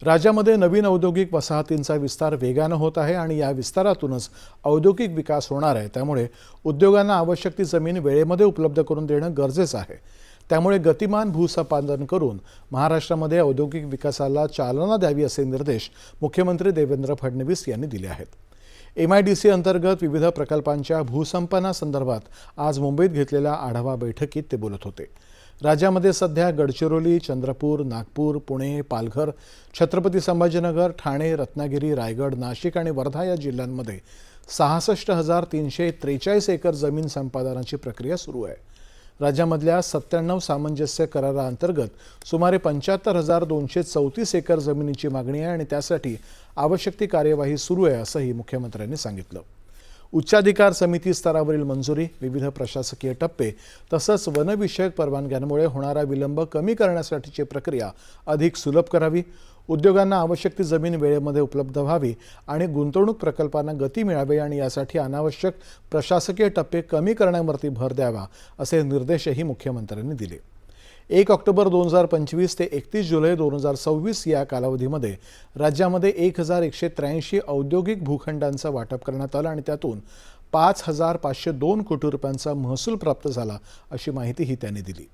राज्यामध्ये नवीन औद्योगिक वसाहतींचा विस्तार वेगानं होत आहे आणि या विस्तारातूनच औद्योगिक विकास होणार आहे। त्यामुळे उद्योगांना आवश्यक ती जमीन वेळेमध्ये उपलब्ध करून देणं गरजेचं आहे। त्यामुळे गतिमान भूसंपादन करून महाराष्ट्रामध्ये औद्योगिक विकासाला चालना द्यावी असे निर्देश मुख्यमंत्री देवेंद्र फडणवीस यांनी दिले आहेत। MIDC अंतर्गत विविध प्रकल्पांच्या भूसंपादनासंदर्भात आज मुंबईत घेतलेल्या आढावा बैठकीत ते बोलत होते। राज्यामध्ये सध्या गडचिरोली, चंद्रपूर, नागपूर, पुणे, पालघर, छत्रपती संभाजीनगर, ठाणे, रत्नागिरी, रायगड, नाशिक आणि वर्धा या जिल्ह्यांमध्ये 66,343 एकर जमीन संपादनाची प्रक्रिया सुरू आहे। राज्यामधल्या 97 सामंजस्य कराराअंतर्गत सुमारे 75,234 एकर जमिनीची मागणी आहे आणि त्यासाठी आवश्यक ती कार्यवाही सुरू आहे असंही मुख्यमंत्र्यांनी सांगितलं। उच्चाधिकार समिती स्तरावरील मंजुरी, विविध प्रशासकीय टप्पे तसंच वनविषयक परवानग्यांमुळे होणारा विलंब कमी करण्यासाठीची प्रक्रिया अधिक सुलभ करावी, उद्योगांना आवश्यक ती जमीन वेळेमध्ये उपलब्ध व्हावी आणि गुंतवणूक प्रकल्पांना गती मिळावी आणि यासाठी अनावश्यक प्रशासकीय टप्पे कमी करण्यावरती भर द्यावा असे निर्देशही मुख्यमंत्र्यांनी दिले। 1 ऑक्टोबर 2025 ते 31 जुलै 2026 या कालावधीमध्ये राज्यामध्ये 1,183 औद्योगिक भूखंडांचं वाटप करण्यात आलं आणि त्यातून 5,502 कोटी रुपयांचा महसूल प्राप्त झाला अशी माहितीही त्यांनी दिली।